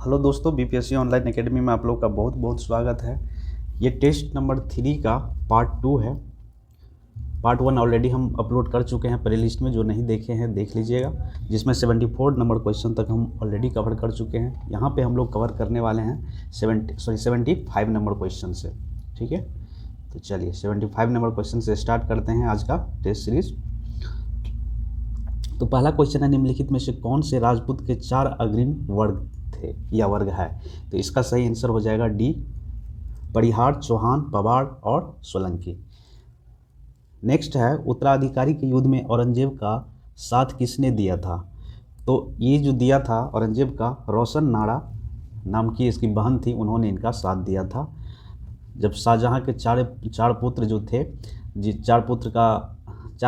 Hello दोस्तों, BPSC online academy में आप लोग का बहुत बहुत स्वागत है। ये टेस्ट नंबर 3 का पार्ट 2 है। पार्ट 1 ऑलरेडी हम अपलोड कर चुके हैं प्ले लिस्ट में, जो नहीं देखे हैं देख लीजिएगा, जिसमें 74 नंबर क्वेश्चन तक हम ऑलरेडी कवर कर चुके हैं। यहाँ पे हम लोग कवर करने वाले हैं 75 नंबर क्वेश्चन से। ठीक है, तो चलिए 75 नंबर क्वेश्चन से स्टार्ट करते हैं आज का टेस्ट सीरीज। तो पहला क्वेश्चन है, निम्नलिखित में से कौन से राजपूत के 4 अग्रणी वर्ग थे या वर्ग है? तो इसका सही आंसर हो जाएगा डी, परिहार, चौहान, पवाड़ और सोलंकी। नेक्स्ट है, उत्तराधिकारी के युद्ध में औरंगजेब का साथ किसने दिया था? तो ये जो दिया था औरंगजेब का, रोशन नाड़ा नाम की इसकी बहन थी, उन्होंने इनका साथ दिया था। जब शाहजहाँ के चार पुत्र जो थे, चार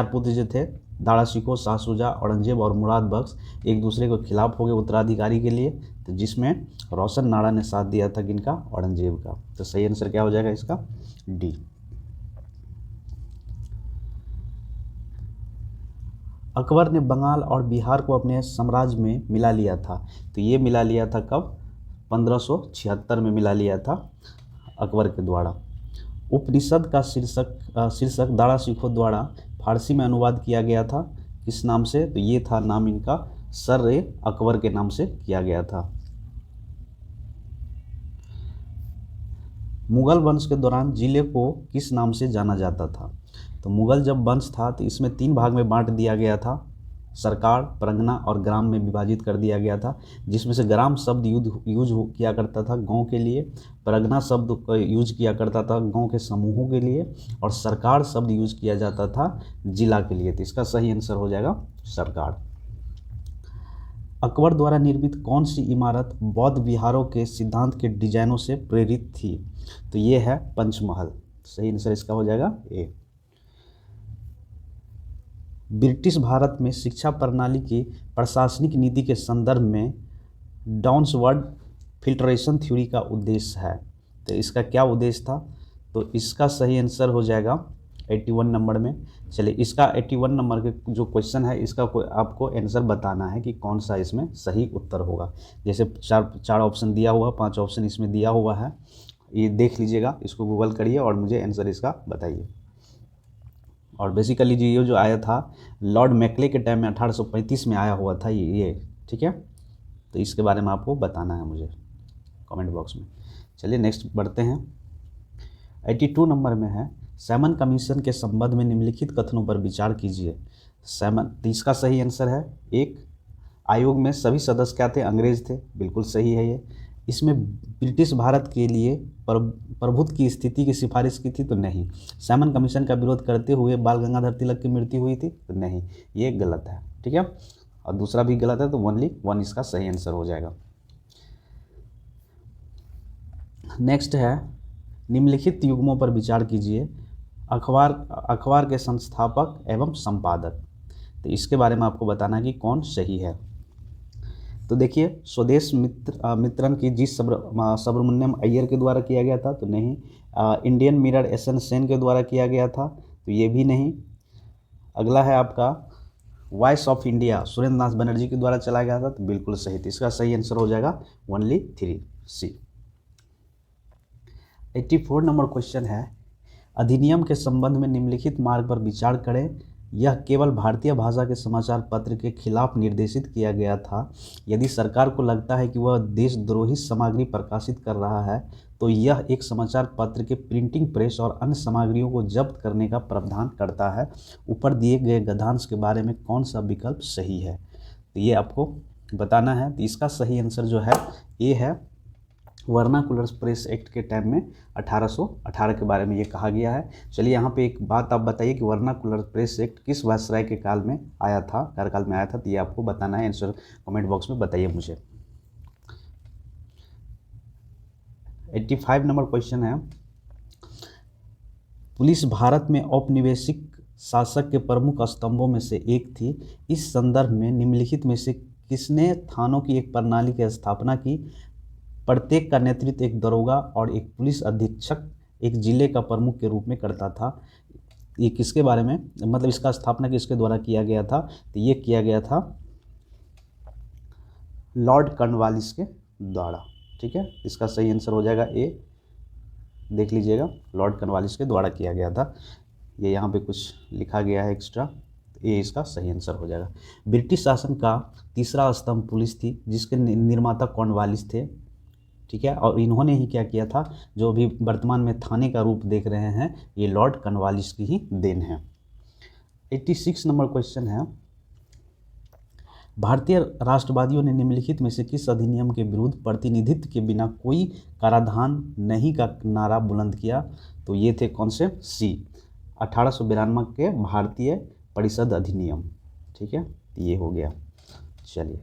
पुत्र जो थे, दारा शिकोह, शाह शुजा, औरंगजेब और मुराद बख्श, एक दूसरे के खिलाफ हो गए उत्तराधिकारी के लिए, तो जिसमें रोशन नाड़ा ने साथ दिया था किनका? औरंगजेब का। तो सही आंसर क्या हो जाएगा इसका? डी। अकबर ने बंगाल और बिहार को अपने साम्राज्य में मिला लिया था, तो ये मिला लिया था कब? 1576 में मिला लिया था अकबर के द्वारा। उपनिषद का शीर्षक दारा शिकोह द्वारा फारसी में अनुवाद किया गया था, किस नाम से? तो ये था नाम इनका, सर ए अकबर के नाम से किया गया था। मुगल वंश के दौरान जिले को किस नाम से जाना जाता था? तो मुगल जब वंश था तो इसमें 3 भाग में बांट दिया गया था, सरकार, परगना और ग्राम में विभाजित कर दिया गया था, जिसमें से ग्राम शब्द यूज किया करता था गांव के लिए, परगना शब्द यूज किया करता था गांव के समूहों के लिए, और सरकार शब्द यूज किया जाता था जिला के लिए। तो इसका सही आंसर हो जाएगा सरकार। अकबर द्वारा निर्मित कौन सी इमारत बौद्ध विहारों के सिद्धांत के डिजाइनों से प्रेरित थी? तो ये है पंचमहल। सही आंसर इसका हो जाएगा ए। ब्रिटिश भारत में शिक्षा प्रणाली की प्रशासनिक नीति के संदर्भ में डाउनवर्ड फिल्ट्रेशन थ्योरी का उद्देश्य है, तो इसका क्या उद्देश्य था? तो इसका सही आंसर हो जाएगा 81 नंबर में। चलिए, इसका 81 नंबर के जो क्वेश्चन है, इसका आपको आंसर बताना है कि कौन सा इसमें सही उत्तर होगा। जैसे चार ऑप्शन दिया हुआ, 5 ऑप्शन इसमें दिया हुआ है, ये देख लीजिएगा, इसको गूगल करिए और मुझे आंसर इसका बताइए। और बेसिकली ये जो आया था लॉर्ड मैकले के टाइम में 1835 में आया हुआ था ये। ठीक है, तो इसके बारे में आपको बताना है मुझे कमेंट बॉक्स में। चलिए नेक्स्ट बढ़ते हैं। 82 नंबर में है, सैमन कमीशन के संबंध में निम्नलिखित कथनों पर विचार कीजिए। सैमन, तो इसका सही आंसर है 1, आयोग में सभी सदस्य क्या थे? अंग्रेज थे, बिल्कुल सही है ये। इसमें ब्रिटिश भारत के लिए प्रभुत्व की स्थिति की सिफारिश की थी, तो नहीं। सैमन कमीशन का विरोध करते हुए बाल गंगाधर तिलक की मृत्यु हुई थी, तो नहीं, ये गलत है। ठीक है, और दूसरा भी गलत है, तो ओनली 1 इसका सही आंसर हो जाएगा। नेक्स्ट है, निम्नलिखित युग्मों पर विचार कीजिए। अखबार के संस्थापक एवं संपादक, तो इसके बारे में आपको बताना है कि कौन सही है। तो देखिए, स्वदेश मित्रन की जी सुब्रमण्यम अय्यर के द्वारा किया गया था, तो नहीं। Indian mirror SN. सेन के द्वारा किया गया था, तो ये भी नहीं। अगला है आपका वॉइस ऑफ इंडिया, सुरेंद्र नाथ बनर्जी के द्वारा चलाया गया था, तो बिल्कुल सही। तो इसका सही आंसर हो जाएगा ओनली 3 सी। 84 नंबर क्वेश्चन है, अधिनियम के संबंध में निम्नलिखित मार्ग पर विचार करें। यह केवल भारतीय भाषा के समाचार पत्र के खिलाफ निर्देशित किया गया था। यदि सरकार को लगता है कि वह देशद्रोही सामग्री प्रकाशित कर रहा है, तो यह एक समाचार पत्र के प्रिंटिंग प्रेस और अन्य सामग्रियों को जब्त करने का प्रावधान करता है। ऊपर दिए गए गद्यांश के बारे में कौन सा विकल्प सही है? तो ये आपको बताना है। तो इसका सही आंसर जो है ये है, वर्नाकुलर प्रेस एक्ट के टाइम में 1818 के बारे में ये कहा गया है। चलिए, यहाँ पे एक बात आप बताइए कि वर्नाकुलर प्रेस एक्ट किस वायसराय के काल में आया था, कार्यकाल में आया था? तो ये आपको बताना है, आंसर कमेंट बॉक्स में बताइए मुझे। 85 नंबर क्वेश्चन है, पुलिस भारत में औपनिवेशिक शासक के प्रमुख स्तंभों में से एक थी। इस संदर्भ में निम्नलिखित में से किसने थानों की एक प्रणाली की स्थापना की? प्रत्येक का नेतृत्व एक दरोगा और एक पुलिस अधीक्षक एक जिले का प्रमुख के रूप में करता था। ये किसके बारे में, मतलब इसका स्थापना किसके द्वारा किया गया था? तो ये किया गया था लॉर्ड कॉर्नवालिस के द्वारा। ठीक है, इसका सही आंसर हो जाएगा ए। देख लीजिएगा, लॉर्ड कॉर्नवालिस के द्वारा किया गया था। ये यहाँ पे कुछ लिखा गया है एक्स्ट्रा, ये इसका सही आंसर हो जाएगा। ब्रिटिश शासन का तीसरा स्तंभ पुलिस थी, जिसके निर्माता कॉर्नवालिस थे। ठीक है, और इन्होंने ही क्या किया था, जो अभी वर्तमान में थाने का रूप देख रहे हैं, ये लॉर्ड कॉर्नवालिस की ही देन है। 86 नंबर क्वेश्चन है, भारतीय राष्ट्रवादियों ने निम्नलिखित में से किस अधिनियम के विरुद्ध प्रतिनिधित्व के बिना कोई कराधान नहीं का नारा बुलंद किया? तो ये थे कौन से? सी, 1892 के भारतीय परिषद अधिनियम। ठीक है, ये हो गया। चलिए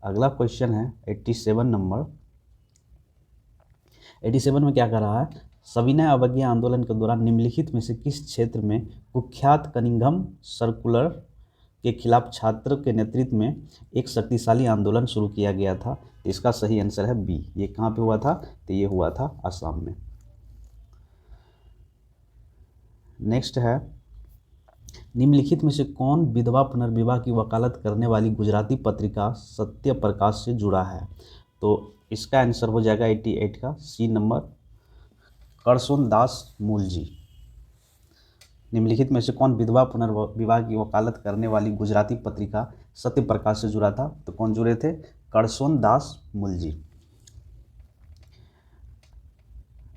अगला क्वेश्चन है 87 नंबर। 87 में क्या कर रहा है, सविनय अवज्ञा आंदोलन के दौरान निम्नलिखित में से किस क्षेत्र में कुख्यात कनिंघम सर्कुलर के खिलाफ छात्र के नेतृत्व में एक शक्तिशाली आंदोलन शुरू किया गया था? तो इसका सही आंसर है बी। ये कहाँ पे हुआ था? तो ये हुआ था असम में। नेक्स्ट है, निम्नलिखित में से कौन विधवा पुनर्विवाह की वकालत करने वाली गुजराती पत्रिका सत्य प्रकाश से जुड़ा है? तो इसका आंसर हो जाएगा 88 का सी नंबर, करसोन दास मूलजी। निम्नलिखित में से कौन विधवा पुनर्विवाह की वकालत करने वाली गुजराती पत्रिका सत्य प्रकाश से जुड़ा था? तो कौन जुड़े थे? करसोन दास मूलजी।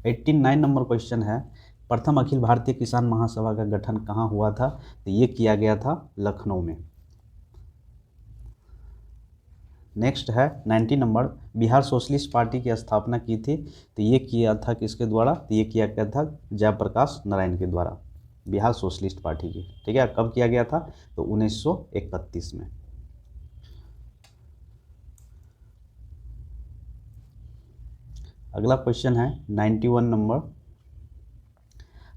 89 नंबर क्वेश्चन है, प्रथम अखिल भारतीय किसान महासभा का गठन कहाँ हुआ था? तो ये किया गया था लखनऊ में। नेक्स्ट है 90 नंबर, बिहार सोशलिस्ट पार्टी की स्थापना की थी, तो ये किया था किसके द्वारा? तो ये किया गया था जयप्रकाश नारायण के द्वारा, बिहार सोशलिस्ट पार्टी की। ठीक है, कब किया गया था? तो 1931 में। अगला क्वेश्चन है 91 नंबर,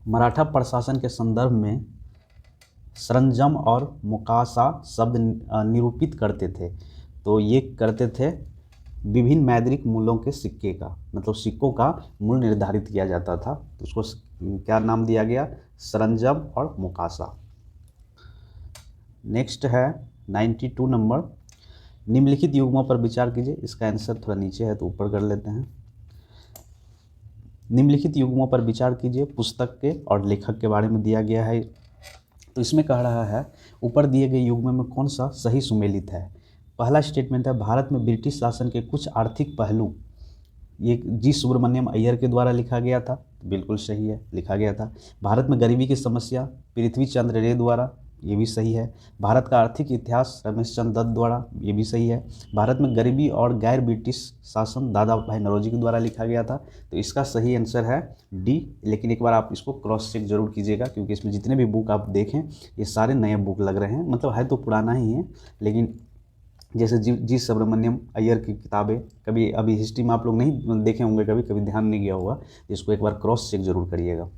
मराठा प्रशासन के संदर्भ में सरंजम और मुकासा शब्द निरूपित करते थे। तो ये करते थे विभिन्न मौद्रिक मूल्यों के सिक्के का, मतलब सिक्कों का मूल्य निर्धारित किया जाता था, तो उसको क्या नाम दिया गया? सरंजम और मुकासा। नेक्स्ट है 92 नंबर, निम्नलिखित युग्मों पर विचार कीजिए। इसका आंसर थोड़ा नीचे है तो ऊपर कर लेते हैं। निम्नलिखित युग्मों पर विचार कीजिए, पुस्तक के और लेखक के बारे में दिया गया है। तो इसमें कह रहा है ऊपर दिए गए युग्म में कौन सा सही सुमेलित है? पहला स्टेटमेंट है, भारत में ब्रिटिश शासन के कुछ आर्थिक पहलू, ये जी सुब्रमण्यम अय्यर के द्वारा लिखा गया था, बिल्कुल सही है, लिखा गया था। भारत में गरीबी की समस्या, पृथ्वी चंद्र रे द्वारा, ये भी सही है। भारत का आर्थिक इतिहास, रमेश चंद्र दत्त द्वारा, ये भी सही है। भारत में गरीबी और गैर ब्रिटिश शासन, दादा भाई नौरोजी के द्वारा लिखा गया था, तो इसका सही आंसर है डी। लेकिन एक बार आप इसको क्रॉस चेक जरूर कीजिएगा, क्योंकि इसमें जितने भी बुक आप देखें ये सारे नए बुक लग रहे हैं, मतलब है तो पुराना ही है, लेकिन जैसे जी सुब्रमण्यम अय्यर की किताबें कभी अभी हिस्ट्री में आप लोग नहीं देखे होंगे, कभी कभी ध्यान नहीं गया होगा, इसको एक बार क्रॉस चेक जरूर करिएगा।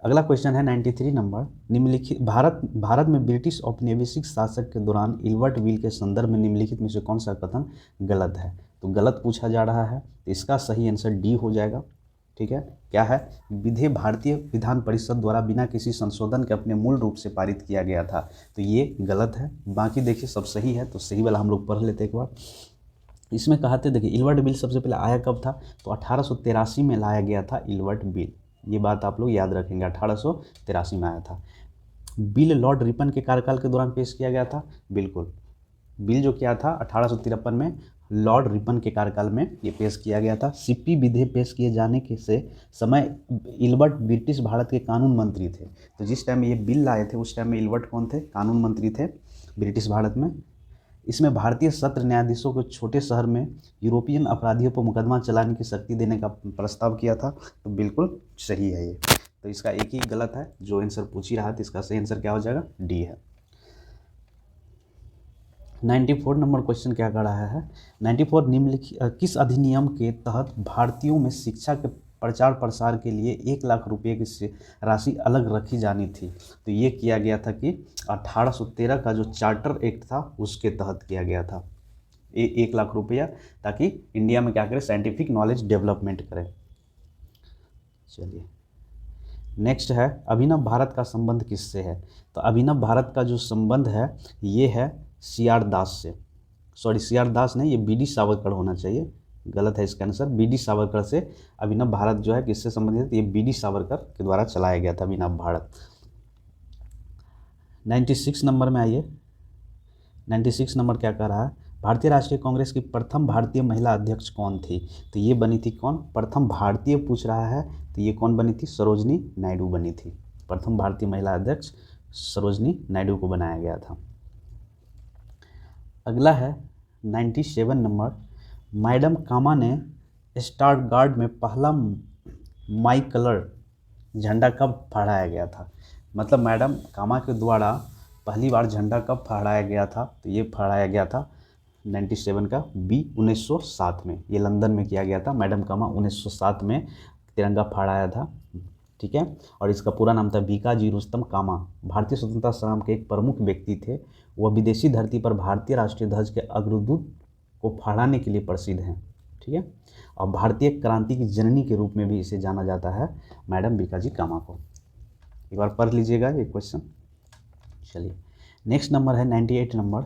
अगला क्वेश्चन है 93 नंबर, निम्नलिखित भारत में ब्रिटिश औपनिवेशिक शासक के दौरान इल्बर्ट बिल के संदर्भ में निम्नलिखित में से कौन सा कथन गलत है? तो गलत पूछा जा रहा है, तो इसका सही आंसर डी हो जाएगा। ठीक है, क्या है? विधेयक भारतीय विधान परिषद द्वारा बिना किसी संशोधन के अपने मूल रूप से पारित किया गया था, तो ये गलत है। बाकी देखिए सब सही है, तो सही वाला हम लोग पढ़ लेते एक बार। इसमें कहा थे, देखिए इल्बर्ट बिल सबसे पहले आया कब था? तो 1883 में लाया गया था इल्बर्ट बिल, ये बात आप लोग याद रखेंगे, 1883 में आया था। बिल लॉर्ड रिपन के कार्यकाल के दौरान पेश किया गया था, बिल्कुल। बिल जो किया था 1853 में लॉर्ड रिपन के कार्यकाल में ये पेश किया गया था। सीपी विधेयक पेश किए जाने के से समय इल्बर्ट ब्रिटिश भारत के कानून मंत्री थे, तो जिस टाइम ये बिल लाए थे उस टाइम में इल्बर्ट कौन थे? कानून मंत्री थे ब्रिटिश भारत में। इसमें भारतीय सत्र न्यायाधीशों को छोटे शहर में यूरोपियन अपराधियों पर मुकदमा चलाने की शक्ति देने का प्रस्ताव किया था, तो बिल्कुल सही है ये। तो इसका एक ही गलत है, जो आंसर पूछ ही रहा है, तो इसका सही आंसर क्या हो जाएगा? डी है। 94 नंबर क्वेश्चन क्या कर रहा है? 94, निम्नलिखित किस अधिनियम के तहत भारतीयों में शिक्षा के प्रचार प्रसार के लिए 1 लाख रुपये की राशि अलग रखी जानी थी? तो ये किया गया था कि 1813 का जो चार्टर एक्ट था उसके तहत किया गया था, 1 लाख रुपया, ताकि इंडिया में क्या करें? साइंटिफिक नॉलेज डेवलपमेंट करें। चलिए नेक्स्ट है, अभिनव भारत का संबंध किससे है? तो अभिनव भारत का जो संबंध है ये है सी आर दास से। सॉरी CR दास नहीं, ये BD सावरकर होना चाहिए, गलत है इसका आंसर। BD सावरकर से अभिनव भारत जो है किससे संबंधित है, ये BD सावरकर के द्वारा चलाया गया था अभिनव भारत। 96 नंबर में आइए। 96 नंबर क्या कह रहा है, भारतीय राष्ट्रीय कांग्रेस की प्रथम भारतीय महिला अध्यक्ष कौन थी? तो ये बनी थी कौन, प्रथम भारतीय पूछ रहा है, तो ये कौन बनी थी, सरोजनी नायडू बनी थी। प्रथम भारतीय महिला अध्यक्ष सरोजनी नायडू को बनाया गया था। अगला है 97 नंबर, मैडम कामा ने स्टार गार्ड में पहला माई कलर झंडा कब फहराया गया था? मतलब मैडम कामा के द्वारा पहली बार झंडा कब फहराया गया था? तो ये फहराया गया था 97 का बी 1907 में, ये लंदन में किया गया था। मैडम कामा 1907 में तिरंगा फहराया था, ठीक है। और इसका पूरा नाम था भीकाजी रुस्तम कामा। भारतीय स्वतंत्रता संग्राम के एक प्रमुख व्यक्ति थे। वह विदेशी धरती पर भारतीय राष्ट्रीय ध्वज के अग्रदूत को फहराने के लिए प्रसिद्ध हैं, ठीक है। और भारतीय क्रांति की जननी के रूप में भी इसे जाना जाता है, मैडम भीकाजी कामा को। एक बार पढ़ लीजिएगा ये क्वेश्चन। चलिए नेक्स्ट नंबर है 98 number,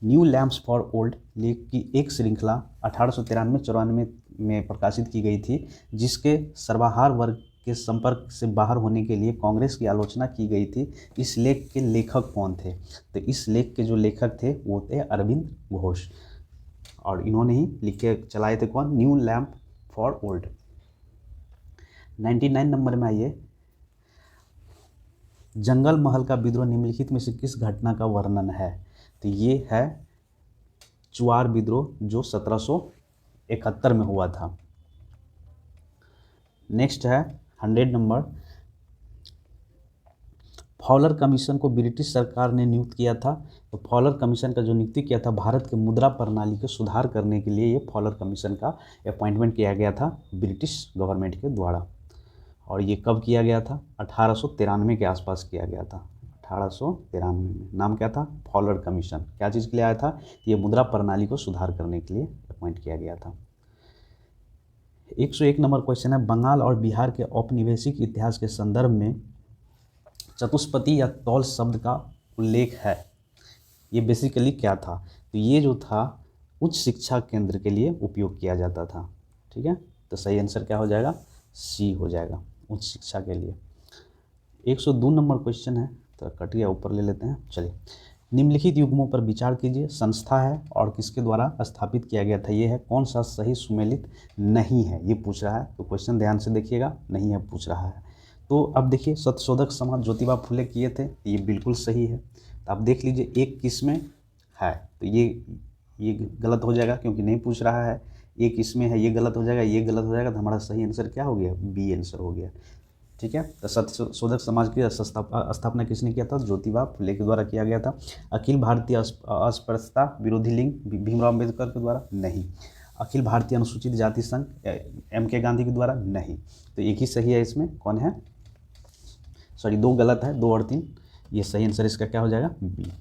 new lamps for old लेख की एक श्रृंखला 1893-94 में प्रकाशित की गई थी, जिसके सर्वाहार वर्ग के संपर्क से बाहर होने के लिए कांग्रेस की आलोचना की गई थी। इस लेख के लेखक कौन थे? तो इस लेख के जो लेखक थे वो थे अरविंद घोष, और इन्होंने ही लिख के चलाए थे कौन, new lamp for old. 99 number में आइए, जंगल महल का विद्रोह निम्नलिखित में से किस घटना का वर्णन है? तो ये है चुआर विद्रोह जो 1771 में हुआ था। नेक्स्ट है 100 नंबर, फॉलर कमीशन को ब्रिटिश सरकार ने नियुक्त किया था। तो फॉलर कमीशन का जो नियुक्ति किया था भारत के मुद्रा प्रणाली के सुधार करने के लिए, ये फॉलर कमीशन का अपॉइंटमेंट किया गया था ब्रिटिश गवर्नमेंट के द्वारा। और ये कब किया गया था? 1893 के आसपास किया गया था। 1893 में नाम क्या था? Fowler commission. क्या चीज़ के लिए आया था? ये मुद्रा प्रणाली को सुधार करने के लिए अपॉइंट किया गया था। 101 नंबर क्वेश्चन है, बंगाल और बिहार के औपनिवेशिक इतिहास के संदर्भ में चतुष्पति या तौल शब्द का उल्लेख है। ये बेसिकली क्या था? तो ये जो था उच्च शिक्षा केंद्र के लिए उपयोग किया जाता था, ठीक है। तो सही आंसर क्या हो जाएगा? सी हो जाएगा, उच्च शिक्षा के लिए। 102 नंबर क्वेश्चन है, तो कटिया ऊपर ले लेते हैं। चलिए, निम्नलिखित युग्मों पर विचार कीजिए। संस्था है और किसके द्वारा स्थापित किया गया था? ये है, कौन सा सही सुमेलित नहीं है ये पूछ रहा है। तो क्वेश्चन ध्यान से देखिएगा, नहीं है पूछ रहा है। तो अब देखिए, सत्यशोधक समाज ज्योतिबा फुले किए थे, ये बिल्कुल सही है। तो आप देख लीजिए एक किसमें है, तो ये गलत हो जाएगा क्योंकि नहीं पूछ रहा है। एक इसमें है, ये गलत हो जाएगा, ये गलत हो जाएगा। तो हमारा सही आंसर क्या हो गया? बी आंसर हो गया, ठीक है। तो सत्यशोधक समाज की स्थापना किसने किया था? ज्योतिबा फुले के द्वारा किया गया था। अखिल भारतीय अस्पृश्यता विरोधी लिंग भीमराव अम्बेडकर के द्वारा? नहीं। अखिल भारतीय अनुसूचित जाति संघ MK गांधी के द्वारा? नहीं। तो एक ही सही है इसमें, कौन है? सॉरी, दो गलत है, 2 और 3। ये सही आंसर इसका क्या हो जाएगा? बी।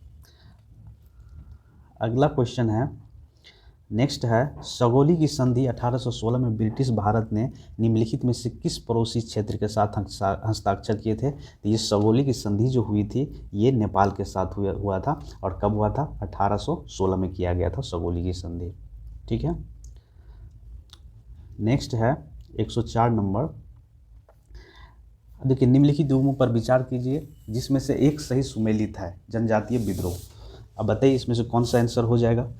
अगला क्वेश्चन है, नेक्स्ट है, सगोली की संधि 1816 में ब्रिटिश भारत ने निम्नलिखित में से किस पड़ोसी क्षेत्र के साथ हस्ताक्षर किए थे? तो ये सगोली की संधि जो हुई थी ये नेपाल के साथ हुआ था। और कब हुआ था? 1816 में किया गया था सगोली की संधि, ठीक है। नेक्स्ट है 104 नंबर, देखिए, निम्नलिखित युग्मों पर विचार कीजिए जिसमें से एक सही सुमेलित है। जनजातीय विद्रोह, अब बताइए इसमें से कौन सा आंसर हो जाएगा?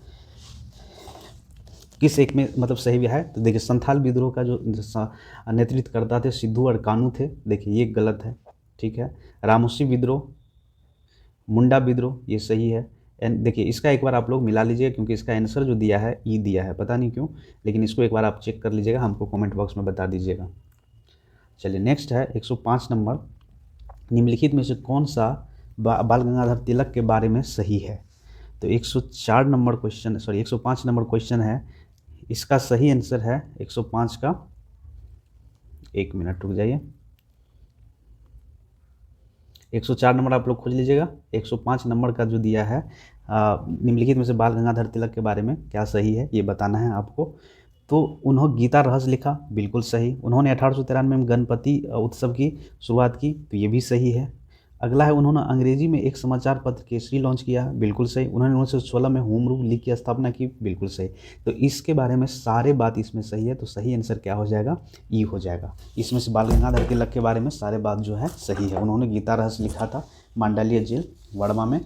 किस एक में मतलब सही भी है? तो देखिए, संथाल विद्रोह का जो नेतृत्व करता थे सिद्धू और कानू थे, देखिए ये गलत है, ठीक है। रामोसी विद्रोह, मुंडा विद्रोह, ये सही है। एंड देखिए, इसका एक बार आप लोग मिला लीजिएगा क्योंकि इसका आंसर जो दिया है ई दिया है, पता नहीं क्यों, लेकिन इसको एक बार आप चेक कर लीजिएगा, हमको कमेंट बॉक्स में बता दीजिएगा। चलिए नेक्स्ट है 105 नंबर, निम्नलिखित में से कौन सा बाल गंगाधर तिलक के बारे में सही है? तो 104 number question, sorry 105 number question है, इसका सही आंसर है 105 का, 1 मिनट रुक जाइए, 104 नंबर आप लोग खोज लीजिएगा। 105 नंबर का जो दिया है निम्नलिखित में से बाल गंगाधर तिलक के बारे में क्या सही है ये बताना है आपको। तो उन्होंने गीता रहस्य लिखा, बिल्कुल सही। उन्होंने 1893 में गणपति उत्सव की शुरुआत की, तो ये भी सही है। अगला है, उन्होंने अंग्रेजी में एक समाचार पत्र केसरी लॉन्च किया, बिल्कुल सही। उन्होंने 1916 में होम रूल लीग की स्थापना की, बिल्कुल सही। तो इसके बारे में सारे बात इसमें सही है, तो सही आंसर क्या हो जाएगा, ई हो जाएगा। इसमें से बाल गंगाधर तिलक के बारे में सारे बात जो है सही है। उन्होंने गीता रहस्य लिखा था मांडलिया जेल वर्मा में,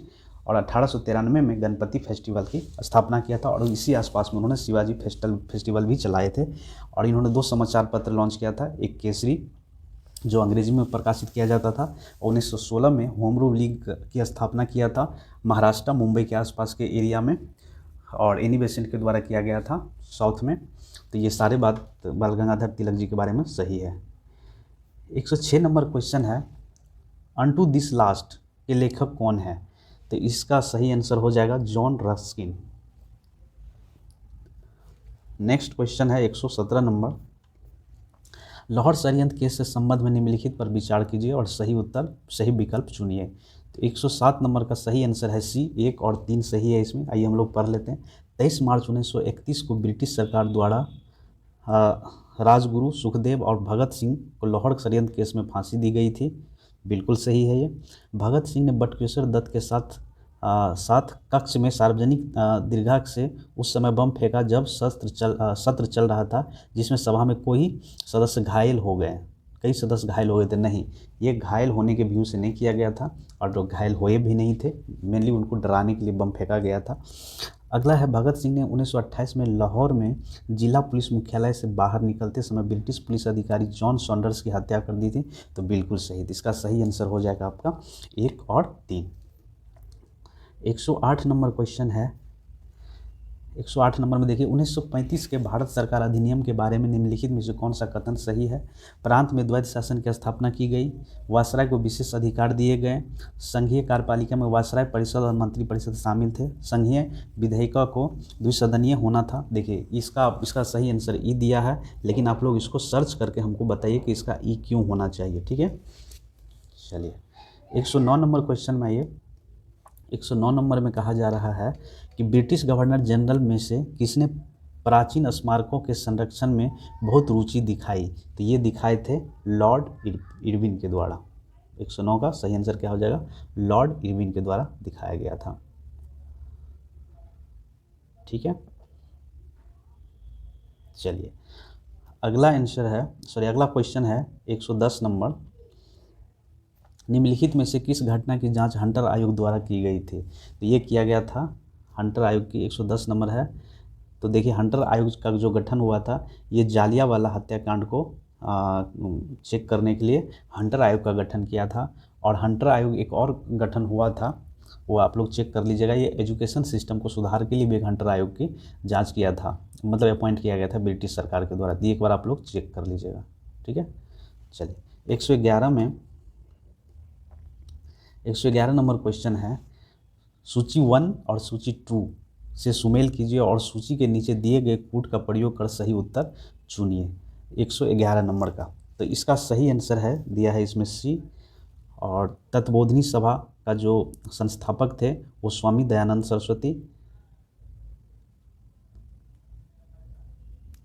और 1893 में गणपति फेस्टिवल की स्थापना किया था, और इसी आसपास में उन्होंने शिवाजी फेस्टिवल भी चलाए थे। और इन्होंने 2 समाचार पत्र लॉन्च किया था, एक केसरी जो अंग्रेजी में प्रकाशित किया जाता था, 1916 में होम रूल लीग की स्थापना किया था महाराष्ट्र मुंबई के आसपास के एरिया में, और एनी बेसेंट के द्वारा किया गया था साउथ में। तो ये सारे बात बाल गंगाधर तिलक जी के बारे में सही है। 106 नंबर क्वेश्चन है, अनटू दिस लास्ट के लेखक कौन है? तो इसका सही आंसर हो जाएगा जॉन रस्किन। नेक्स्ट क्वेश्चन है 117 नंबर, लाहौर षड्यंत्र केस से संबंध में निम्नलिखित पर विचार कीजिए और सही विकल्प चुनिए। तो 107 नंबर का सही आंसर है सी, 1 और 3 सही है इसमें। आइए हम लोग पढ़ लेते हैं। 23 मार्च 1931 को ब्रिटिश सरकार द्वारा राजगुरु सुखदेव और भगत सिंह को लाहौर षड्यंत्र केस में फांसी दी गई थी, बिल्कुल सही है ये। भगत सिंह ने बटुकेश्वर दत्त के साथ कक्ष में सार्वजनिक दीर्घा से उस समय बम फेंका जब सत्र चल रहा था, जिसमें सभा में कोई सदस्य घायल हो गए, कई सदस्य घायल हो गए थे। नहीं, ये घायल होने के व्यू से नहीं किया गया था, और जो घायल हुए भी नहीं थे, मेनली उनको डराने के लिए बम फेंका गया था। अगला है, भगत सिंह ने 1928 में लाहौर में जिला पुलिस मुख्यालय से बाहर निकलते समय ब्रिटिश पुलिस अधिकारी जॉन सॉन्डर्स की हत्या कर दी थी, तो बिल्कुल सही। इसका सही आंसर हो जाएगा आपका 1 और 3। 108 नंबर क्वेश्चन है। 108 नंबर में देखिए, 1935 के भारत सरकार अधिनियम के बारे में निम्नलिखित में से कौन सा कथन सही है? प्रांत में द्वैध शासन की स्थापना की गई, वायसराय को विशेष अधिकार दिए गए, संघीय कार्यपालिका में वायसराय परिषद और मंत्रिपरिषद शामिल थे, संघीय विधेयिका को द्विसदनीय होना था। देखिए इसका सही आंसर ई दिया है, लेकिन आप लोग इसको सर्च करके हमको बताइए कि इसका ई क्यों होना चाहिए, ठीक है। चलिए 109 नंबर क्वेश्चन में आइए। 109 नंबर में कहा जा रहा है कि ब्रिटिश गवर्नर जनरल में से किसने प्राचीन स्मारकों के संरक्षण में बहुत रुचि दिखाई? तो ये दिखाए थे लॉर्ड इरविन के द्वारा। 109 का सही आंसर क्या हो जाएगा? लॉर्ड इरविन के द्वारा दिखाया गया था, ठीक है। चलिए अगला क्वेश्चन है 110 नंबर, निम्नलिखित में से किस घटना की जांच हंटर आयोग द्वारा की गई थी? तो ये किया गया था हंटर आयोग की। 110 नंबर है। तो देखिए हंटर आयोग का जो गठन हुआ था, ये जालियांवाला हत्याकांड को चेक करने के लिए हंटर आयोग का गठन किया था। और हंटर आयोग एक और गठन हुआ था, वो आप लोग चेक कर लीजिएगा। ये एजुकेशन सिस्टम को सुधार के लिए भी एक हंटर आयोग की जाँच किया था, मतलब अपॉइंट किया गया था ब्रिटिश सरकार के द्वारा। एक बार आप लोग चेक कर लीजिएगा, ठीक है। चलिए 111 नंबर क्वेश्चन है, सूची 1 और सूची 2 से सुमेल कीजिए और सूची के नीचे दिए गए कूट का प्रयोग कर सही उत्तर चुनिए। 111 नंबर का, तो इसका सही आंसर है दिया है इसमें सी। और तत्बोधिनी सभा का जो संस्थापक थे वो स्वामी दयानंद सरस्वती।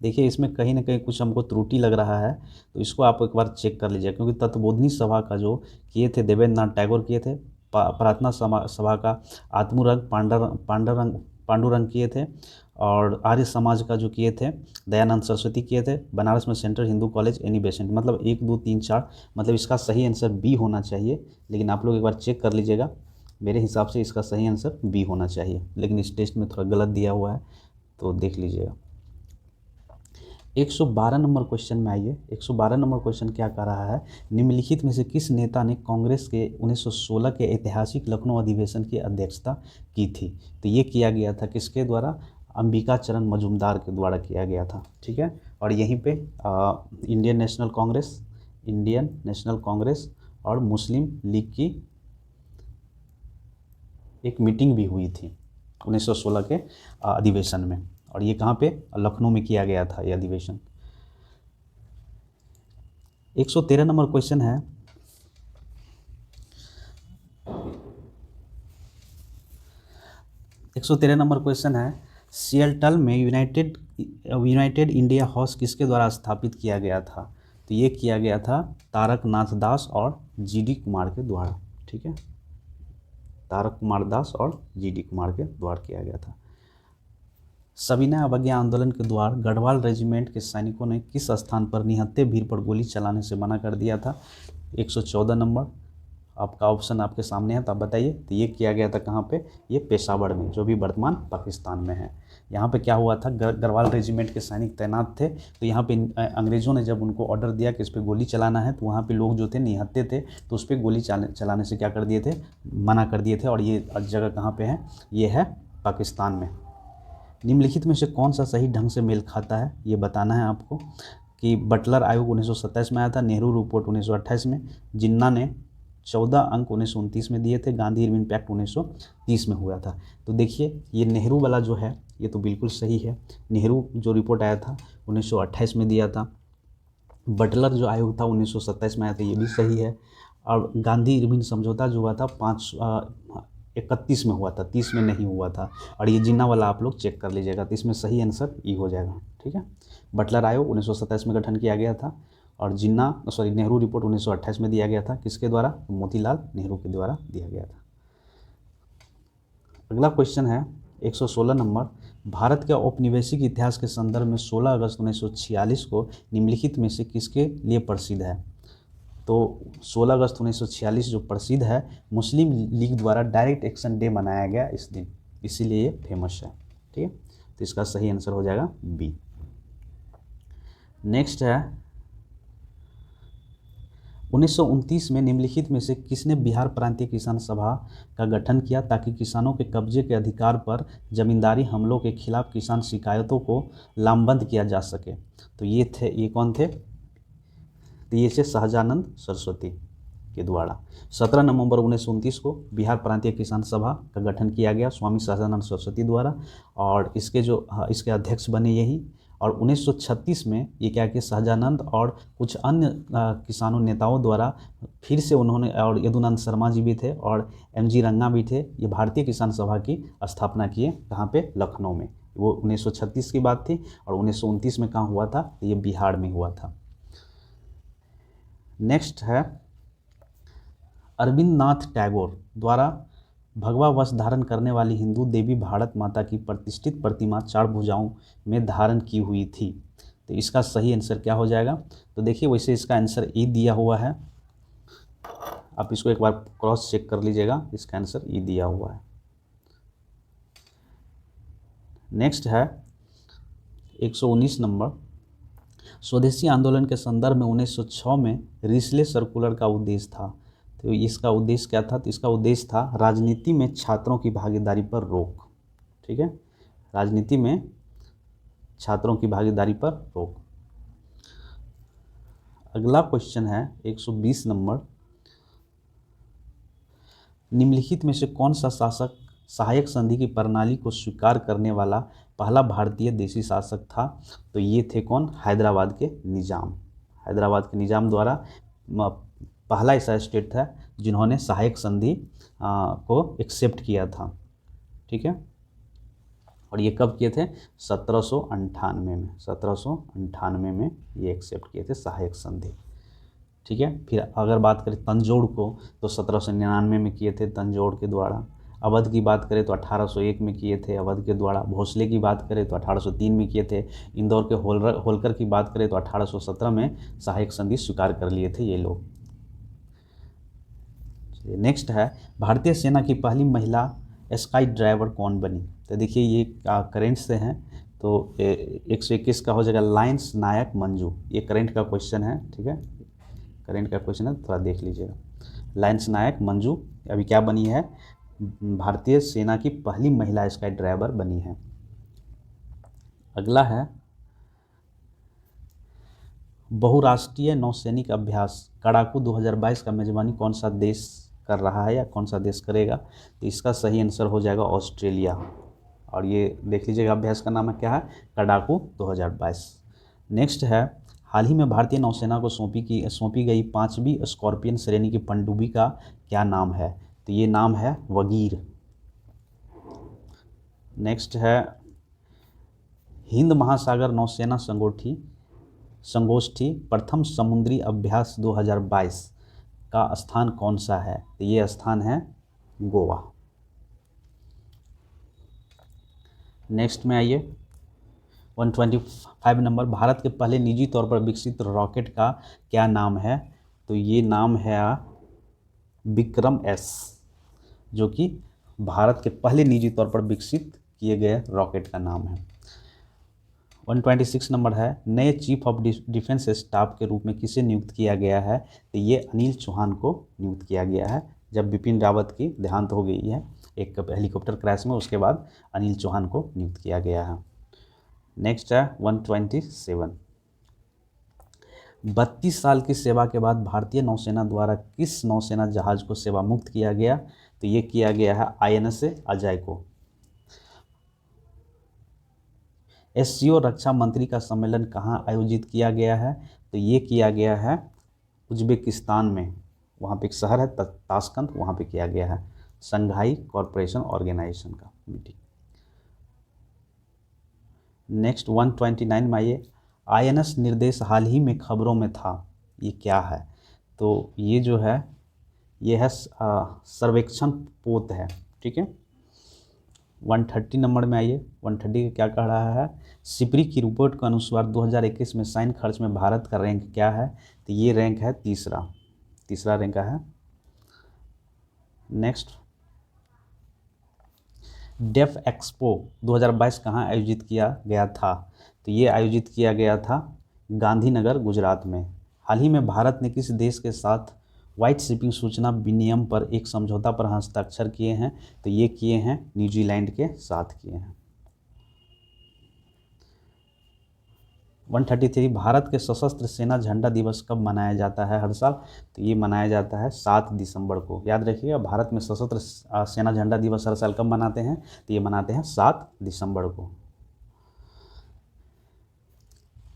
देखिए इसमें कहीं ना कहीं कुछ हमको त्रुटि लग रहा है, तो इसको आप एक बार चेक कर लीजिए, क्योंकि तत्बोधिनी सभा का जो किए थे देवेंद्र नाथ टैगोर किए थे, प्रार्थना सभा का आत्मरंग पांडुरंग किए थे, और आर्य समाज का जो किए थे दयानंद सरस्वती किए थे। बनारस में central Hindu college Annie Besant. मतलब 1 2 3 4, मतलब इसका सही आंसर बी होना चाहिए, लेकिन आप लोग एक बार चेक कर लीजिएगा। मेरे हिसाब से इसका सही आंसर बी होना चाहिए, लेकिन इस टेस्ट में थोड़ा गलत दिया हुआ है, तो देख लीजिएगा। 112 नंबर क्वेश्चन में आइए। 112 नंबर क्वेश्चन क्या कह रहा है, निम्नलिखित में से किस नेता ने कांग्रेस के 1916 के ऐतिहासिक लखनऊ अधिवेशन की अध्यक्षता की थी? तो ये किया गया था किसके द्वारा? अंबिका चरण मजूमदार के द्वारा किया गया था, ठीक है। और यहीं पे इंडियन नेशनल कांग्रेस और मुस्लिम लीग की एक मीटिंग भी हुई थी 1916 के अधिवेशन में, और ये कहाँ पे? लखनऊ में किया गया था ये अधिवेशन। 113 नंबर क्वेश्चन है, सिएटल में यूनाइटेड इंडिया हाउस किसके द्वारा स्थापित किया गया था? तो ये किया गया था तारक नाथ दास और GD कुमार के द्वारा, ठीक है, तारक कुमार दास और जीडी कुमार के द्वारा किया गया था। सविनय अवज्ञा आंदोलन के द्वारा गढ़वाल रेजिमेंट के सैनिकों ने किस स्थान पर निहत्थे भीड़ पर गोली चलाने से मना कर दिया था? 114 नंबर आपका ऑप्शन आपके सामने है, तो आप बताइए। तो ये किया गया था कहाँ पे? ये पेशावर में, जो भी वर्तमान पाकिस्तान में है। यहाँ पे क्या हुआ था, गढ़वाल रेजिमेंट के सैनिक तैनात थे, तो यहाँ पे अंग्रेज़ों ने जब उनको ऑर्डर दिया कि इस पर गोली चलाना है, तो वहाँ पे लोग जो थे निहत्थे थे, तो उस पर गोली चलाने से क्या कर दिए थे? मना कर दिए थे। और ये जगह कहाँ पर है? ये है पाकिस्तान में। निम्नलिखित में से कौन सा सही ढंग से मेल खाता है, ये बताना है आपको। कि बटलर आयोग 1927 में आया था, नेहरू रिपोर्ट 1928 में, जिन्ना ने 14 अंक 1929 में दिए थे, गांधी इरविन पैक्ट 1930 में हुआ था। तो देखिए ये नेहरू वाला जो है ये तो बिल्कुल सही है। नेहरू जो रिपोर्ट आया था 1928 में दिया था। बटलर जो आयोग था 1927 में आया था, ये भी सही है। और गांधी इरविन समझौता जो हुआ था 31 में हुआ था, 30 में नहीं हुआ था। और ये जिन्ना वाला आप लोग चेक कर लीजिएगा, तो इसमें सही आंसर ई हो जाएगा। ठीक है, बटलर आयोग 1927 में गठन किया गया था, और नेहरू रिपोर्ट 1928 में दिया गया था। किसके द्वारा? तो मोतीलाल नेहरू के द्वारा दिया गया था। अगला क्वेश्चन है 116 नंबर। भारत के औपनिवेशिक इतिहास के संदर्भ में 16 अगस्त 1946 को निम्नलिखित में से किसके लिए प्रसिद्ध है? तो 16 अगस्त 1946 जो प्रसिद्ध है, मुस्लिम लीग द्वारा डायरेक्ट एक्शन डे मनाया गया इस दिन, इसीलिए ये फेमस है। ठीक है, तो इसका सही आंसर हो जाएगा बी। नेक्स्ट है 1929 में निम्नलिखित में से किसने बिहार प्रांतीय किसान सभा का गठन किया ताकि किसानों के कब्जे के अधिकार पर जमींदारी हमलों के खिलाफ किसान शिकायतों को लामबंद किया जा सके? तो ये कौन थे? तो ये थे सहजानंद सरस्वती के द्वारा। 17 नवंबर 1929 को बिहार प्रांतीय किसान सभा का गठन किया गया स्वामी सहजानंद सरस्वती द्वारा, और इसके अध्यक्ष बने यही। और 1936 में ये क्या किया, सहजानंद और कुछ अन्य किसानों नेताओं द्वारा फिर से उन्होंने, और यदुनंद शर्मा जी भी थे और MG रंगा भी थे, ये भारतीय किसान सभा की स्थापना किए। कहाँ पे? लखनऊ में। वो 1936 की बात थी। और 1929 में कहाँ हुआ था? तो ये बिहार में हुआ था। नेक्स्ट है अरविंद नाथ टैगोर द्वारा भगवा वस्त्र धारण करने वाली हिंदू देवी भारत माता की प्रतिष्ठित प्रतिमा 4 भुजाओं में धारण की हुई थी। तो इसका सही आंसर क्या हो जाएगा? तो देखिए वैसे इसका आंसर ई दिया हुआ है, आप इसको एक बार क्रॉस चेक कर लीजिएगा, इसका आंसर ई दिया हुआ है। नेक्स्ट है 119 नंबर। स्वदेशी आंदोलन के संदर्भ में 1906 में रिस्ले सर्कुलर का उद्देश्य था। तो इसका उद्देश्य क्या था? तो इसका उद्देश्य था राजनीति में छात्रों की भागीदारी पर रोक। ठीक है, राजनीति में छात्रों की भागीदारी पर रोक। अगला क्वेश्चन है 120 नंबर। निम्नलिखित में से कौन सा शासक सहायक संधि की प्रणाली को स्वीकार करने वाला पहला भारतीय देशी शासक था? तो ये थे कौन? हैदराबाद के निज़ाम। हैदराबाद के निज़ाम द्वारा पहला ऐसा स्टेट था जिन्होंने सहायक संधि को एक्सेप्ट किया था। ठीक है, और ये कब किए थे? 1798 में। 1798 में ये एक्सेप्ट किए थे सहायक संधि। ठीक है, फिर अगर बात करें तंजोड़ को, तो 1799 में किए थे तंजोड़ के द्वारा। अवध की बात करें तो 1801 में किए थे अवध के द्वारा। भोसले की बात करें तो 1803 में किए थे। इंदौर के होलकर की बात करें तो 1817 में सहायक संधि स्वीकार कर लिए थे ये लोग। नेक्स्ट है भारतीय सेना की पहली महिला स्काई ड्राइवर कौन बनी? तो देखिए ये करेंट से हैं, तो 121 का हो जाएगा लाइन्स नायक मंजू। ये करेंट का क्वेश्चन है। ठीक है, करेंट का क्वेश्चन है, थोड़ा देख लीजिएगा। लाइन्स नायक मंजू अभी क्या बनी है? भारतीय सेना की पहली महिला स्काई ड्राइवर बनी है। अगला है बहुराष्ट्रीय नौसैनिक अभ्यास कड़ाकू 2022 का मेजबानी कौन सा देश कर रहा है या कौन सा देश करेगा? तो इसका सही आंसर हो जाएगा ऑस्ट्रेलिया। और ये देख लीजिएगा अभ्यास का नाम है क्या है? कड़ाकू 2022। नेक्स्ट है हाल ही में भारतीय नौसेना को सौंपी गई 5वीं स्कॉर्पियन श्रेणी की पनडुब्बी का क्या नाम है? तो ये नाम है वगीर। नेक्स्ट है हिंद महासागर नौसेना संगोष्ठी प्रथम समुद्री अभ्यास 2022 का स्थान कौन सा है? तो ये स्थान है गोवा। नेक्स्ट में आइए 125 नंबर, भारत के पहले निजी तौर पर विकसित रॉकेट का क्या नाम है? तो ये नाम है विक्रम एस, जो कि भारत के पहले निजी तौर पर विकसित किए गए रॉकेट का नाम है। 126 नंबर है, नए चीफ ऑफ डिफेंस स्टाफ के रूप में किसे नियुक्त किया गया है? तो ये अनिल चौहान को नियुक्त किया गया है, जब बिपिन रावत की देहांत हो गई है एक हेलीकॉप्टर क्रैश में, उसके बाद अनिल चौहान को नियुक्त किया गया है। नेक्स्ट है 127, 32 साल की सेवा के बाद भारतीय नौसेना द्वारा किस नौसेना जहाज को सेवा मुक्त किया गया? तो ये किया गया है INS अजय को। SCO रक्षा मंत्री का सम्मेलन कहाँ आयोजित किया गया है? तो ये किया गया है उज्बेकिस्तान में, वहाँ पे एक शहर है ताशकंद, वहाँ पे किया गया है शंघाई कॉरपोरेशन ऑर्गेनाइजेशन का मीटिंग। नेक्स्ट 129 में आइए, INS निर्देश हाल ही में खबरों में था, ये क्या है? तो ये जो है ये है सर्वेक्षण पोत है, ठीक है। 130 नंबर में आइए, 130 क्या कह रहा है? सिपरी की रिपोर्ट के अनुसार 2021 में सैन्य खर्च में भारत का रैंक क्या है? तो ये रैंक है तीसरा रैंक है। नेक्स्ट, डेफ एक्सपो 2022 कहाँ आयोजित किया गया था? तो ये आयोजित किया गया था गांधीनगर, गुजरात में। हाल ही में भारत ने किस देश के साथ व्हाइट शिपिंग सूचना विनिमय पर एक समझौता पर हस्ताक्षर किए हैं? तो ये किए हैं न्यूजीलैंड के साथ किए हैं। 133, भारत के सशस्त्र सेना झंडा दिवस कब मनाया जाता है हर साल? तो ये मनाया जाता है 7 दिसंबर को। याद रखिएगा, भारत में सशस्त्र सेना झंडा दिवस हर साल कब मनाते हैं? तो ये मनाते हैं 7 दिसंबर को।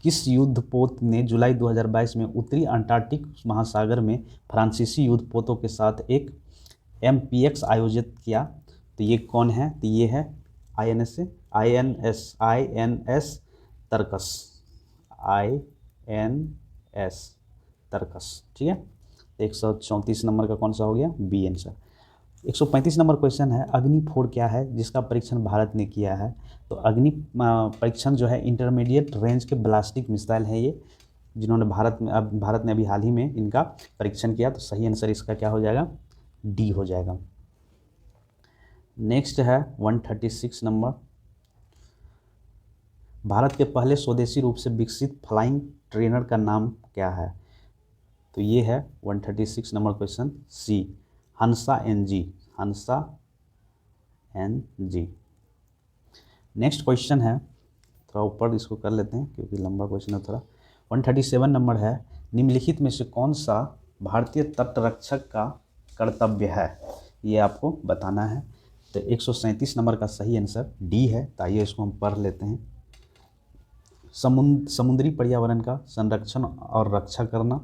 किस युद्धपोत ने जुलाई 2022 में उत्तरी अंटार्कटिक महासागर में फ्रांसीसी युद्धपोतों के साथ एक MPX आयोजित किया? तो ये कौन है? तो ये है INS तरकस, INS तरकस, ठीक है। तो 134 नंबर का कौन सा हो गया? B answer. 135 नंबर क्वेश्चन है, अग्नि 4 क्या है जिसका परीक्षण भारत ने किया है? तो अग्नि परीक्षण जो है इंटरमीडिएट रेंज के बैलिस्टिक मिसाइल है ये, जिन्होंने भारत ने अभी हाल ही में इनका परीक्षण किया। तो सही आंसर इसका क्या हो जाएगा? डी हो जाएगा। नेक्स्ट है 136 नंबर, भारत के पहले स्वदेशी रूप से विकसित फ्लाइंग ट्रेनर का नाम क्या है? तो ये है 136 नंबर क्वेश्चन, सी हंसा NG, हंसा NG। नेक्स्ट क्वेश्चन है, थोड़ा ऊपर इसको कर लेते हैं क्योंकि लंबा क्वेश्चन है थोड़ा। 137 नंबर है, निम्नलिखित में से कौन सा भारतीय तटरक्षक का कर्तव्य है? ये आपको बताना है। तो 137 नंबर का सही आंसर डी है। तो आइए इसको हम पढ़ लेते हैं। समुद्री पर्यावरण का संरक्षण और रक्षा करना,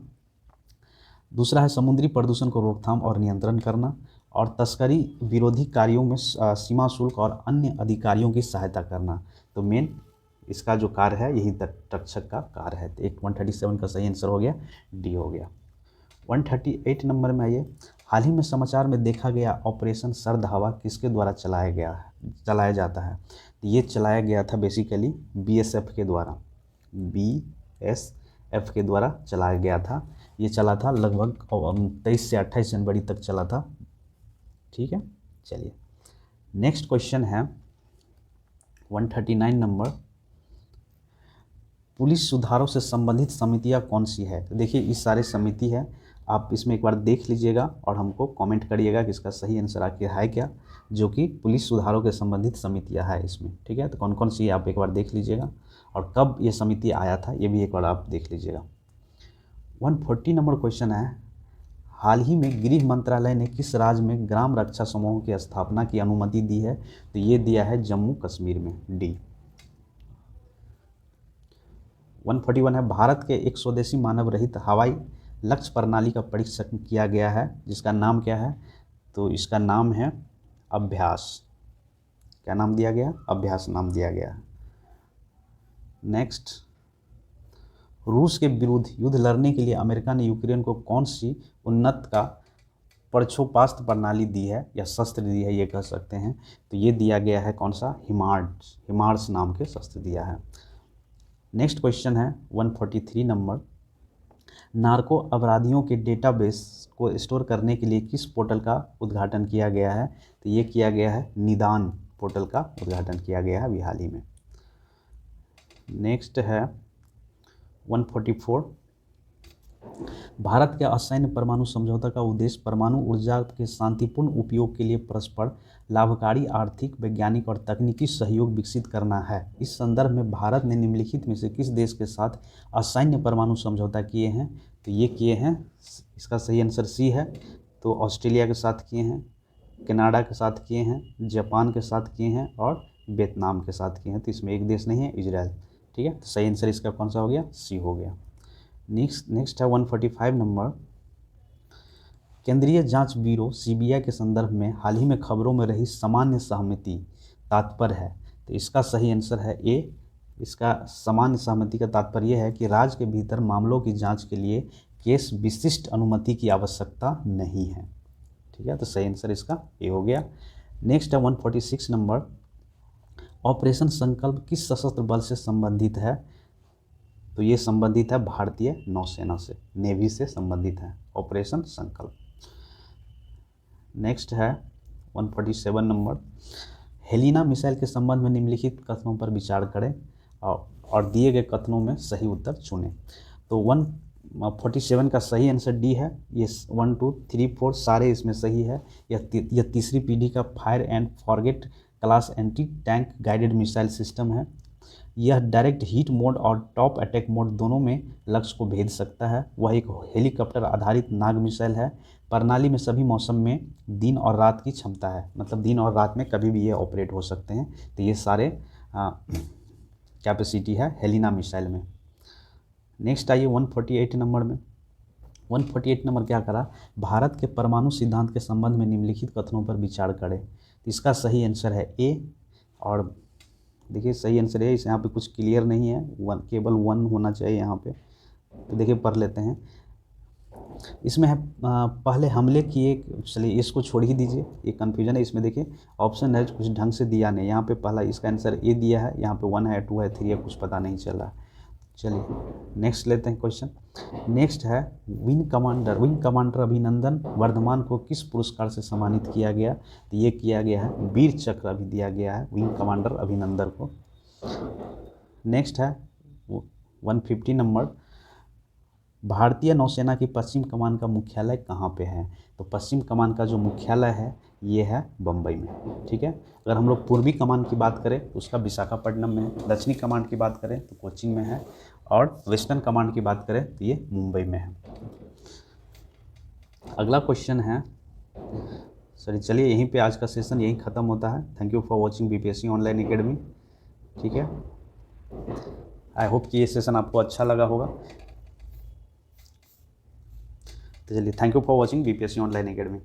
दूसरा है समुद्री प्रदूषण को रोकथाम और नियंत्रण करना, और तस्करी विरोधी कार्यों में सीमा शुल्क और अन्य अधिकारियों की सहायता करना। तो मेन इसका जो कार्य है यही तटरक्षक का कार्य है। तो 137 का सही आंसर हो गया, डी हो गया। 138 नंबर में आइए, हाल ही में समाचार में देखा गया ऑपरेशन सर्द हवा किसके द्वारा चलाया जाता है? तो ये चलाया गया था बेसिकली BSF के द्वारा, BSF के द्वारा चलाया गया था। ये चला था लगभग 23 से 28 जनवरी तक चला था, ठीक है। चलिए नेक्स्ट क्वेश्चन है 139 नंबर, पुलिस सुधारों से संबंधित समितियां कौन सी है? तो देखिए इस सारे समिति है, आप इसमें एक बार देख लीजिएगा और हमको कमेंट करिएगा कि इसका सही आंसर आखिर है क्या, जो कि पुलिस सुधारों के संबंधित समितियां है इसमें, ठीक है। तो कौन कौन सी आप एक बार देख लीजिएगा, और कब ये समिति आया था ये भी एक बार आप देख लीजिएगा। 140 नंबर क्वेश्चन है, हाल ही में गृह मंत्रालय ने किस राज्य में ग्राम रक्षा समूहों की स्थापना की अनुमति दी है? तो ये दिया है जम्मू कश्मीर में, डी। 141 है, भारत के एक स्वदेशी मानव रहित हवाई लक्ष्य प्रणाली का परीक्षण किया गया है, जिसका नाम क्या है? तो इसका नाम है अभ्यास। क्या नाम दिया गया? अभ्यास नाम दिया गया। नेक्स्ट रूस के विरुद्ध युद्ध लड़ने के लिए अमेरिका ने यूक्रेन को कौन सी उन्नत का परछोपास्त्र प्रणाली दी है या शस्त्र दी है, ये कह सकते हैं। तो ये दिया गया है कौन सा, हिमार्स नाम के शस्त्र दिया है। नेक्स्ट क्वेश्चन है 143 नंबर, नार्को अपराधियों के डेटाबेस को स्टोर करने के लिए किस पोर्टल का उद्घाटन किया गया है। तो ये किया गया है निदान पोर्टल का उद्घाटन किया गया है अभी हाल ही में। नेक्स्ट है 144, भारत के असैन्य परमाणु समझौता का उद्देश्य परमाणु ऊर्जा के शांतिपूर्ण उपयोग के लिए परस्पर लाभकारी आर्थिक, वैज्ञानिक और तकनीकी सहयोग विकसित करना है। इस संदर्भ में भारत ने निम्नलिखित में से किस देश के साथ असैन्य परमाणु समझौता किए हैं। तो ये किए हैं, इसका सही आंसर सी है। तो ऑस्ट्रेलिया के साथ किए हैं, कनाडा के साथ किए हैं, जापान के साथ किए हैं और वियतनाम के साथ किए हैं। तो इसमें एक देश नहीं है, इजराइल। ठीक है, तो सही आंसर इसका कौन सा हो गया, सी हो गया। नेक्स्ट है 145 नंबर, केंद्रीय जांच ब्यूरो सीबीआई के संदर्भ में हाल ही में खबरों में रही सामान्य सहमति तात्पर्य है। तो इसका सही आंसर है ए। इसका सामान्य सहमति का तात्पर्य है कि राज्य के भीतर मामलों की जांच के लिए केस विशिष्ट अनुमति की आवश्यकता नहीं है। ठीक है, तो सही आंसर इसका ए हो गया। नेक्स्ट है 146 नंबर, ऑपरेशन संकल्प किस सशस्त्र बल से संबंधित है। तो ये संबंधित है भारतीय नौसेना से, नेवी से संबंधित है ऑपरेशन संकल्प। नेक्स्ट है 147 नंबर, हेलिना मिसाइल के संबंध में निम्नलिखित कथनों पर विचार करें और दिए गए कथनों में सही उत्तर चुनें। तो 147 का सही आंसर डी है। ये 1 2 3 4 सारे इसमें सही है। यह तीसरी पीढ़ी का fire and forget class anti tank guided missile system है। यह डायरेक्ट हीट मोड और टॉप अटैक मोड दोनों में लक्ष्य को भेद सकता है। वह एक हेलीकॉप्टर आधारित नाग मिसाइल है। प्रणाली में सभी मौसम में दिन और रात की क्षमता है, मतलब दिन और रात में कभी भी ये ऑपरेट हो सकते हैं। तो ये सारे कैपेसिटी है हेलिना मिसाइल में। नेक्स्ट आइए 148 नंबर में। 148 नंबर क्या करा, भारत के परमाणु सिद्धांत के संबंध में निम्नलिखित कथनों पर विचार करें। तो इसका सही आंसर है ए। और देखिए सही आंसर है, इस यहाँ पे कुछ क्लियर नहीं है, केवल 1 होना चाहिए यहाँ पे। तो देखिए पढ़ लेते हैं। इसमें है पहले हमले किए, चलिए इसको छोड़ ही दीजिए, ये कन्फ्यूजन है। इसमें देखिए ऑप्शन है कुछ ढंग से दिया नहीं, यहाँ पे पहला इसका आंसर ए दिया है, यहाँ पे 1 है 2 है 3 है, कुछ पता नहीं चल रहा। चलिए नेक्स्ट लेते हैं क्वेश्चन। नेक्स्ट है विंग कमांडर अभिनंदन वर्धमान को किस पुरस्कार से सम्मानित किया गया। तो ये किया गया है वीर चक्र अभी दिया गया है विंग कमांडर अभिनंदन को। नेक्स्ट है 150 नंबर, भारतीय नौसेना की पश्चिम कमान का मुख्यालय कहाँ पे है। तो पश्चिम कमान का जो मुख्यालय है ये है बम्बई में। ठीक है, अगर हम लोग पूर्वी कमान की बात करें तो उसका विशाखापट्टनम में है, दक्षिणी कमांड की बात करें तो कोचीन में है, और वेस्टर्न कमांड की बात करें तो ये मुंबई में है। अगला क्वेश्चन है, चलिए यहीं पे आज का सेशन यहीं ख़त्म होता है। Thank you for watching BPSC online academy. ठीक है, आई होप कि ये सेशन आपको अच्छा लगा होगा। तो चलिए thank you for watching BPSC online academy.